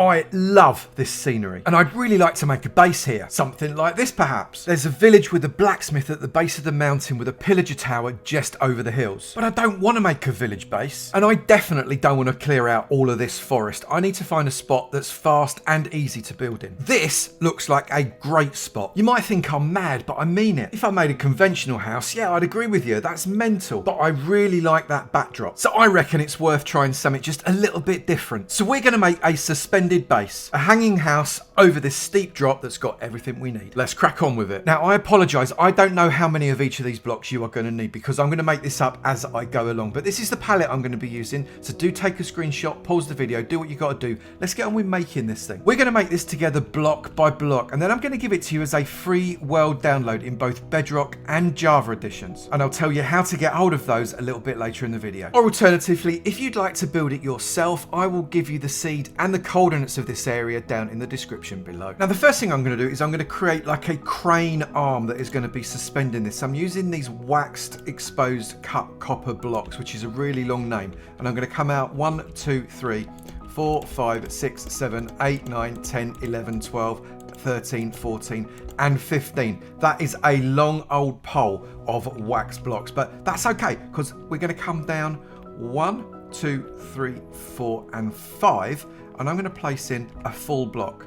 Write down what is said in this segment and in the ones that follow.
I love this scenery, and I'd really like to make a base here. Something like this, perhaps. There's a village with a blacksmith at the base of the mountain with a pillager tower just over the hills. But I don't want to make a village base, and I definitely don't want to clear out all of this forest. I need to find a spot that's fast and easy to build in. This looks like a great spot. You might think I'm mad, but I mean it. If I made a conventional house, yeah, I'd agree with you. That's mental. But I really like that backdrop. So I reckon it's worth trying something just a little bit different. So we're going to make a suspended base, a hanging house over this steep drop that's got everything we need. Let's crack on with it. Now, I apologise. I don't know how many of each of these blocks you are going to need because I'm going to make this up as I go along. But this is the palette I'm going to be using. So do take a screenshot, pause the video, do what you got to do. Let's get on with making this thing. We're going to make this together block by block, and then I'm going to give it to you as a free world download in both Bedrock and Java editions. And I'll tell you how to get hold of those a little bit later in the video. Or alternatively, if you'd like to build it yourself, I will give you the seed and the coordinates of this area down in the description below. Now, the first thing I'm going to do is I'm going to create like a crane arm that is going to be suspending this. I'm using these waxed exposed cut copper blocks, which is a really long name, and I'm going to come out 1, 2, 3, 4, 5, 6, 7, 8, 9, 10, 11, 12, 13, 14 and 15. That is a long old pole of wax blocks, but that's okay because we're going to come down 1, 2, 3, 4 and 5, and I'm going to place in a full block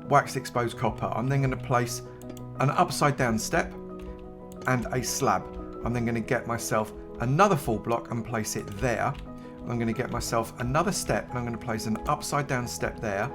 waxed exposed copper. I'm then going to place an upside down step and a slab. I'm then going to get myself another full block and place it there. I'm going to get myself another step and I'm going to place an upside down step there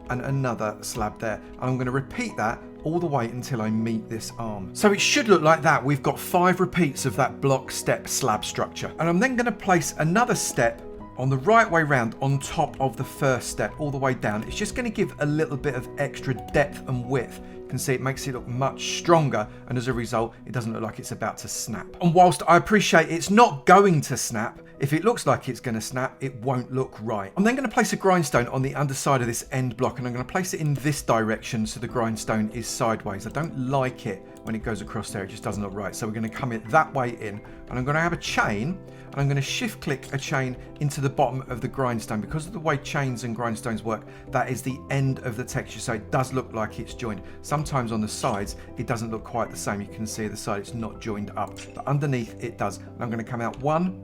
and another slab there. And I'm going to repeat that all the way until I meet this arm. So it should look like that. We've got 5 repeats of that block step slab structure. And I'm then going to place another step on the right way round on top of the first step all the way down. It's just going to give a little bit of extra depth and width. You can see it makes it look much stronger, and as a result it doesn't look like it's about to snap. And whilst I appreciate it's not going to snap, if it looks like it's going to snap, it won't look right. I'm then going to place a grindstone on the underside of this end block, and I'm going to place it in this direction so the grindstone is sideways. I don't like it when it goes across there, it just doesn't look right. So we're going to come it that way in, and I'm going to have a chain, and I'm going to shift click a chain into the bottom of the grindstone. Because of the way chains and grindstones work, that is the end of the texture, so it does look like it's joined. Sometimes on the sides it doesn't look quite the same. You can see the side it's not joined up, but underneath it does. And I'm going to come out 1,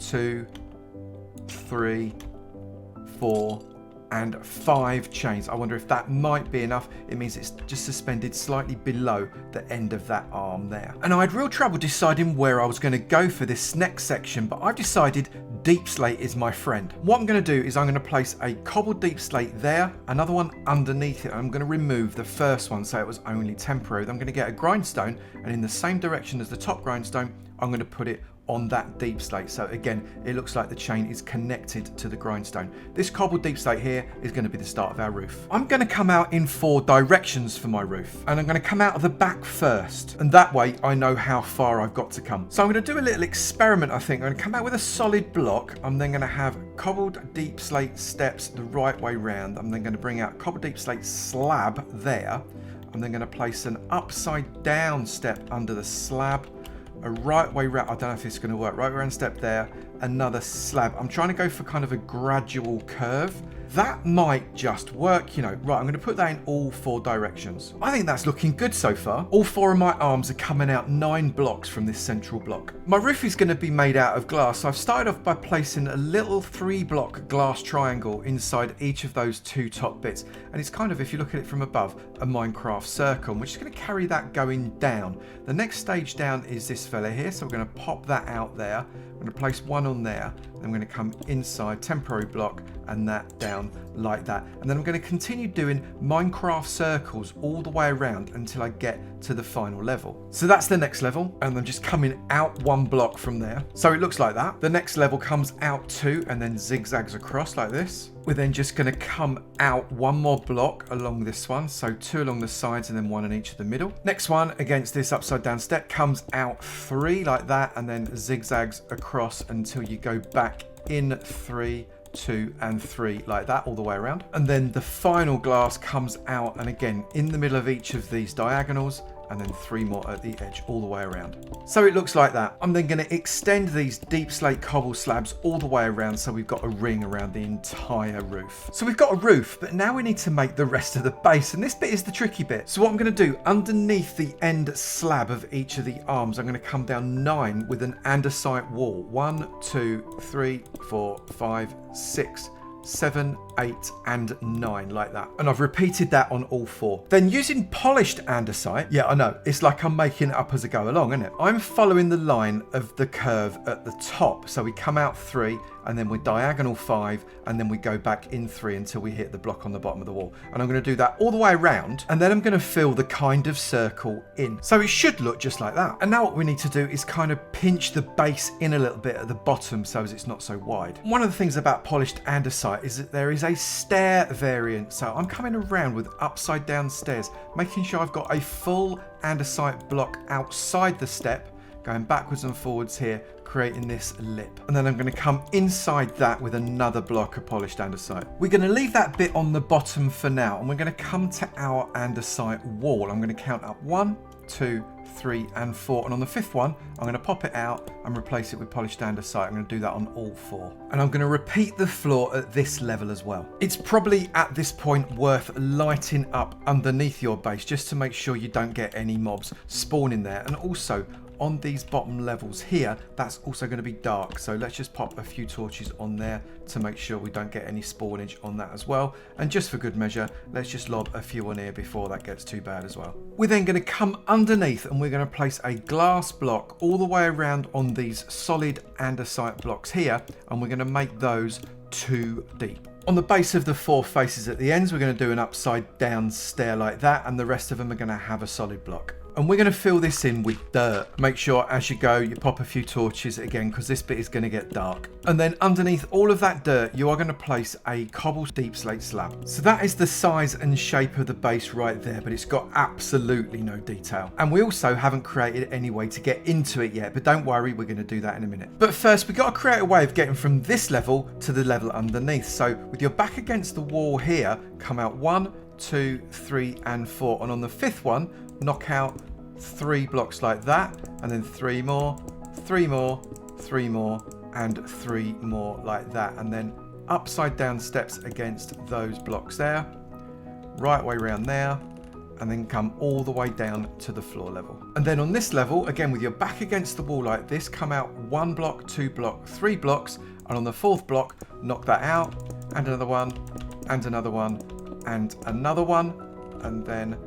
2, 3, 4 and 5 chains. I wonder if that might be enough. It means it's just suspended slightly below the end of that arm there. And I had real trouble deciding where I was going to go for this next section, but I've decided deep slate is my friend. What I'm going to do is I'm going to place a cobbled deep slate there, another one underneath it. I'm going to remove the first one so it was only temporary. Then I'm going to get a grindstone, and in the same direction as the top grindstone, I'm going to put it on that deep slate. So again, it looks like the chain is connected to the grindstone. This cobbled deep slate here is going to be the start of our roof. I'm going to come out in 4 directions for my roof, and I'm going to come out of the back first, and that way I know how far I've got to come. So I'm going to do a little experiment. I think I'm going to come out with a solid block. I'm then going to have cobbled deep slate steps the right way round. I'm then going to bring out cobbled deep slate slab there. I'm then going to place an upside down step under the slab, a right way round, I don't know if it's going to work, right way round step there, another slab. I'm trying to go for kind of a gradual curve. That might just work, you know. Right, I'm going to put that in all 4 directions. I think that's looking good so far. All 4 of my arms are coming out 9 blocks from this central block. My roof is going to be made out of glass, so I've started off by placing a little 3-block glass triangle inside each of those 2 top bits. And it's kind of, if you look at it from above, a Minecraft circle. And we're just going to carry that going down. The next stage down is this fella here, so we're going to pop that out there. I'm going to place one on there. Then I'm going to come inside, temporary block, and that down like that. And then I'm going to continue doing Minecraft circles all the way around until I get to the final level. So that's the next level, and I'm just coming out 1 block from there. So it looks like that. The next level comes out 2 and then zigzags across like this. We're then just going to come out 1 more block along this one. So 2 along the sides and then 1 in each of the middle. Next one against this upside down step comes out 3 like that, and then zigzags across until you go back in 3, 2 and 3 like that all the way around. And then the final glass comes out, and again in the middle of each of these diagonals and then 3 more at the edge all the way around. So it looks like that. I'm then going to extend these deep slate cobble slabs all the way around so we've got a ring around the entire roof. So we've got a roof, but now we need to make the rest of the base, and this bit is the tricky bit. So what I'm going to do, underneath the end slab of each of the arms, I'm going to come down 9 with an andesite wall. 1, 2, 3, 4, 5, 6, 7, 8 and 9, like that. And I've repeated that on all 4. Then using polished andesite, yeah, I know, it's like I'm making it up as I go along, isn't it? I'm following the line of the curve at the top. So we come out 3 and then we're diagonal 5 and then we go back in 3 until we hit the block on the bottom of the wall. And I'm going to do that all the way around, and then I'm going to fill the kind of circle in. So it should look just like that. And now what we need to do is kind of pinch the base in a little bit at the bottom so as it's not so wide. One of the things about polished andesite is that there is a stair variant. So I'm coming around with upside down stairs, making sure I've got a full andesite block outside the step, going backwards and forwards here, creating this lip. And then I'm going to come inside that with another block of polished andesite. We're going to leave that bit on the bottom for now, and we're going to come to our andesite wall. I'm going to count up 1, 2, 3 and 4, and on the 5th one I'm going to pop it out and replace it with polished andesite. I'm going to do that on all 4, and I'm going to repeat the floor at this level as well. It's probably at this point worth lighting up underneath your base just to make sure you don't get any mobs spawning there, and also on these bottom levels here, that's also going to be dark. So let's just pop a few torches on there to make sure we don't get any spawnage on that as well. And just for good measure, let's just lob a few on here before that gets too bad as well. We're then going to come underneath and we're going to place a glass block all the way around on these solid andesite blocks here, and we're going to make those 2 deep. On the base of the 4 faces at the ends, we're going to do an upside down stair like that, and the rest of them are going to have a solid block. And we're going to fill this in with dirt. Make sure as you go, you pop a few torches again, because this bit is going to get dark. And then underneath all of that dirt, you are going to place a cobble deep slate slab. So that is the size and shape of the base right there, but it's got absolutely no detail. And we also haven't created any way to get into it yet, but don't worry, we're going to do that in a minute. But first, we've got to create a way of getting from this level to the level underneath. So with your back against the wall here, come out 1, 2, 3 and 4. And on the 5th one, knock out 3 blocks like that, and then 3 more, 3 more, 3 more, and 3 more like that. And then upside down steps against those blocks there, right way around there, and then come all the way down to the floor level. And then on this level, again with your back against the wall like this, come out 1 block, 2 block, 3 blocks, and on the 4th block, knock that out, and another one, and another one, and another one, and then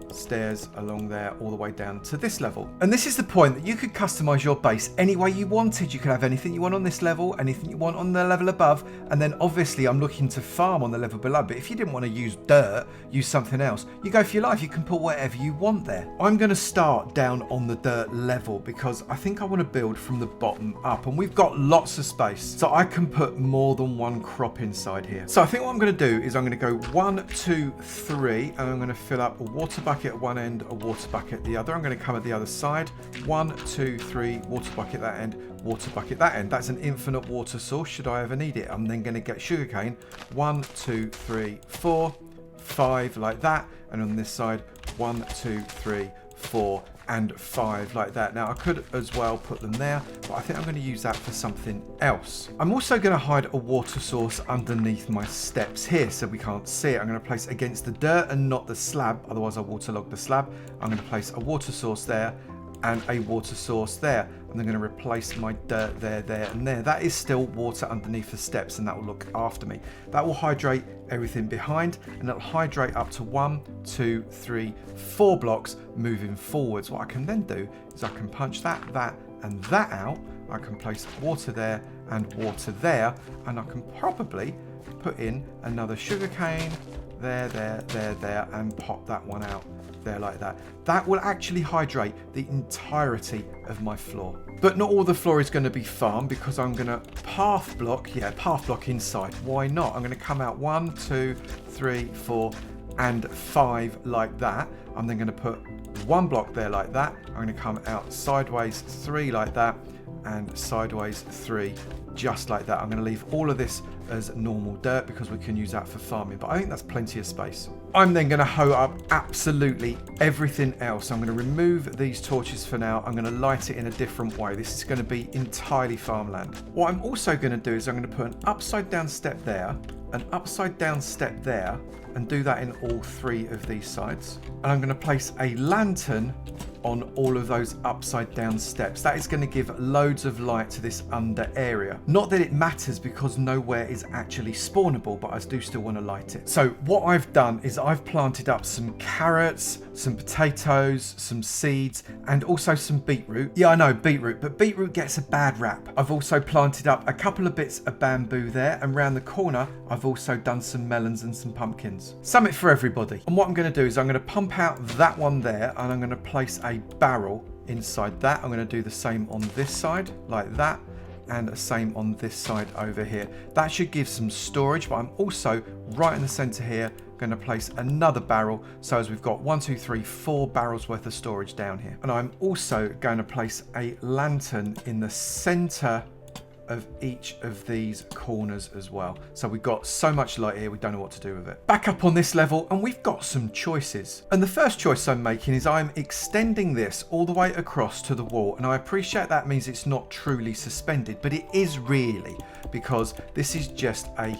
stairs along there all the way down to this level. And this is the point that you could customize your base any way you wanted. You could have anything you want on this level, anything you want on the level above, and then obviously I'm looking to farm on the level below, but if you didn't want to use dirt, use something else, you go for your life. You can put whatever you want there. I'm going to start down on the dirt level because I think I want to build from the bottom up, and we've got lots of space, so I can put more than 1 crop inside here. So I think what I'm going to do is I'm going to go 1, 2, 3, and I'm going to fill up a water bucket at one end, a water bucket at the other. I'm going to come at the other side. 1, 2, 3, water bucket that end, water bucket that end. That's an infinite water source should I ever need it. I'm then going to get sugarcane. 1, 2, 3, 4, 5 like that. And on this side, 1, 2, 3, 4 and 5 like that. Now I could as well put them there, but I think I'm going to use that for something else. I'm also going to hide a water source underneath my steps here so we can't see it. I'm going to place against the dirt and not the slab, otherwise I'll waterlog the slab. I'm going to place a water source there and a water source there. I'm going to replace my dirt there, there and there. That is still water underneath the steps, and that will look after me. That will hydrate everything behind, and it'll hydrate up to 1, 2, 3, 4 blocks moving forwards. What I can then do is I can punch that, and that out. I can place water there and water there, and I can probably put in another sugarcane there, there, there, there, and pop that one out there like that. That will actually hydrate the entirety of my floor. But not all the floor is going to be farmed, because I'm going to path block inside. Why not? I'm going to come out 1, 2, 3, 4 and 5 like that. I'm then going to put 1 block there like that. I'm going to come out sideways 3 like that, and sideways 3, just like that. I'm going to leave all of this as normal dirt because we can use that for farming, but I think that's plenty of space. I'm then going to hoe up absolutely everything else. I'm going to remove these torches for now. I'm going to light it in a different way. This is going to be entirely farmland. What I'm also going to do is I'm going to put an upside down step there, an upside down step there, and do that in all 3 of these sides. And I'm going to place a lantern on all of those upside down steps. That is going to give loads of light to this under area. Not that it matters because nowhere is actually spawnable, but I do still want to light it. So what I've done is I've planted up some carrots, some potatoes, some seeds, and also some beetroot. Yeah, I know, beetroot, but beetroot gets a bad rap. I've also planted up a couple of bits of bamboo there, and round the corner I've also done some melons and some pumpkins. Something for everybody. And what I'm going to do is I'm going to pump out that one there, and I'm going to place a barrel inside that. I'm going to do the same on this side like that, and the same on this side over here. That should give some storage, but I'm also right in the center here going to place another barrel, so as we've got 1, 2, 3, 4 barrels worth of storage down here. And I'm also going to place a lantern in the center of each of these corners as well. So we've got so much light here, we don't know what to do with it. Back up on this level, and we've got some choices. And the first choice I'm making is I'm extending this all the way across to the wall. And I appreciate that means it's not truly suspended, but it is really, because this is just a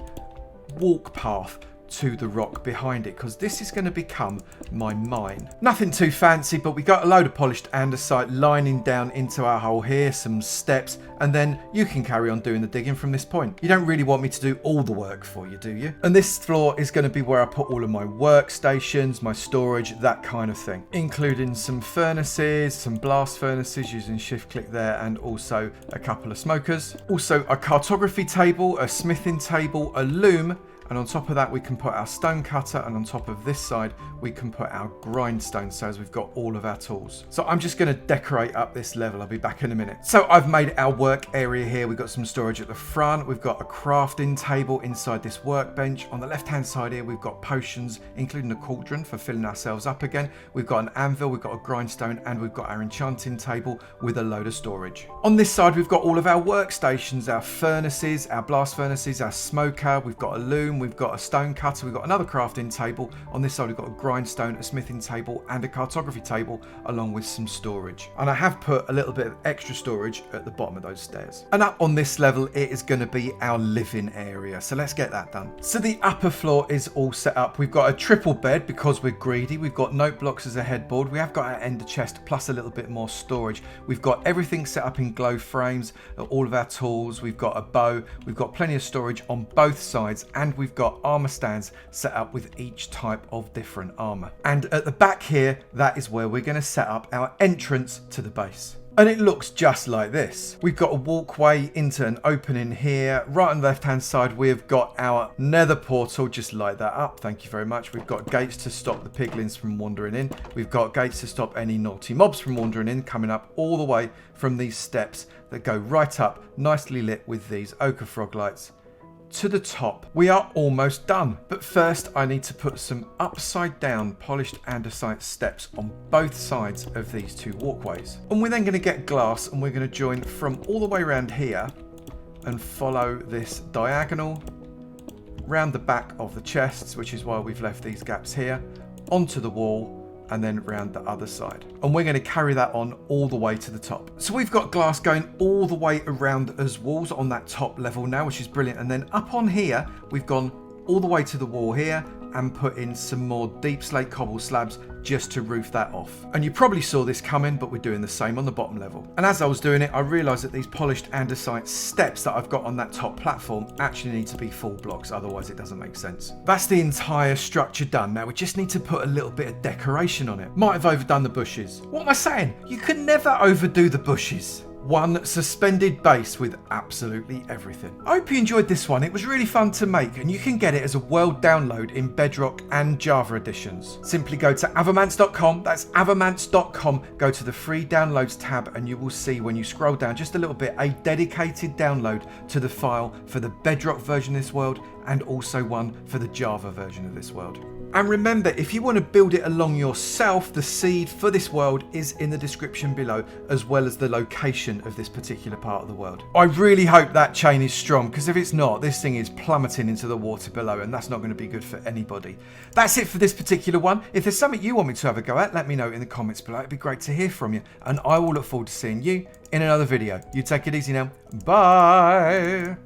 walk path to the rock behind it, because this is going to become my mine. Nothing too fancy, but we got a load of polished andesite lining down into our hole here, some steps, and then you can carry on doing the digging from this point. You don't really want me to do all the work for you, do you? And this floor is going to be where I put all of my workstations, my storage, that kind of thing, including some furnaces, some blast furnaces using shift click there, and also a couple of smokers. Also a cartography table, a smithing table, a loom, and on top of that we can put our stone cutter, and on top of this side we can put our grindstone, so as we've got all of our tools. So I'm just going to decorate up this level. I'll be back in a minute. So I've made our work area here. We've got some storage at the front. We've got a crafting table inside this workbench. On the left hand side here we've got potions, including a cauldron for filling ourselves up again. We've got an anvil, we've got a grindstone, and we've got our enchanting table with a load of storage. On this side we've got all of our workstations, our furnaces, our blast furnaces, our smoker. We've got a loom, we've got a stone cutter, we've got another crafting table. On this side we've got a grindstone, a smithing table, and a cartography table, along with some storage. And I have put a little bit of extra storage at the bottom of those stairs. And up on this level it is going to be our living area, so let's get that done. So the upper floor is all set up. We've got a triple bed because we're greedy. We've got note blocks as a headboard. We have got our ender chest plus a little bit more storage. We've got everything set up in glow frames, all of our tools. We've got a bow. We've got plenty of storage on both sides, and we've got armor stands set up with each type of different armor. And at the back here, that is where we're going to set up our entrance to the base. And it looks just like this. We've got a walkway into an opening here. Right on the left hand side we've got our nether portal. Just light that up, thank you very much. We've got gates to stop the piglins from wandering in. We've got gates to stop any naughty mobs from wandering in, coming up all the way from these steps that go right up, nicely lit with these ochre frog lights to the top. We are almost done, but first I need to put some upside down polished andesite steps on both sides of these two walkways. And we're then going to get glass, and we're going to join from all the way around here and follow this diagonal round the back of the chests, which is why we've left these gaps here, onto the wall, and then round the other side. And we're going to carry that on all the way to the top. So we've got glass going all the way around as walls on that top level now, which is brilliant. And then up on here, we've gone all the way to the wall here and put in some more deep slate cobble slabs just to roof that off. And you probably saw this coming, but we're doing the same on the bottom level. And as I was doing it, I realized that these polished andesite steps that I've got on that top platform actually need to be full blocks, otherwise it doesn't make sense. That's the entire structure done. Now we just need to put a little bit of decoration on it. Might have overdone the bushes. What am I saying? You can never overdo the bushes. One suspended base with absolutely everything. I hope you enjoyed this one. It was really fun to make, and you can get it as a world download in Bedrock and Java editions. Simply go to avomance.com, that's avomance.com, go to the free downloads tab, and you will see when you scroll down just a little bit a dedicated download to the file for the Bedrock version of this world, and also one for the Java version of this world. And remember, if you want to build it along yourself, the seed for this world is in the description below, as well as the location of this particular part of the world. I really hope that chain is strong, because if it's not, this thing is plummeting into the water below, and that's not going to be good for anybody. That's it for this particular one. If there's something you want me to have a go at, let me know in the comments below. It'd be great to hear from you, and I will look forward to seeing you in another video. You take it easy now. Bye.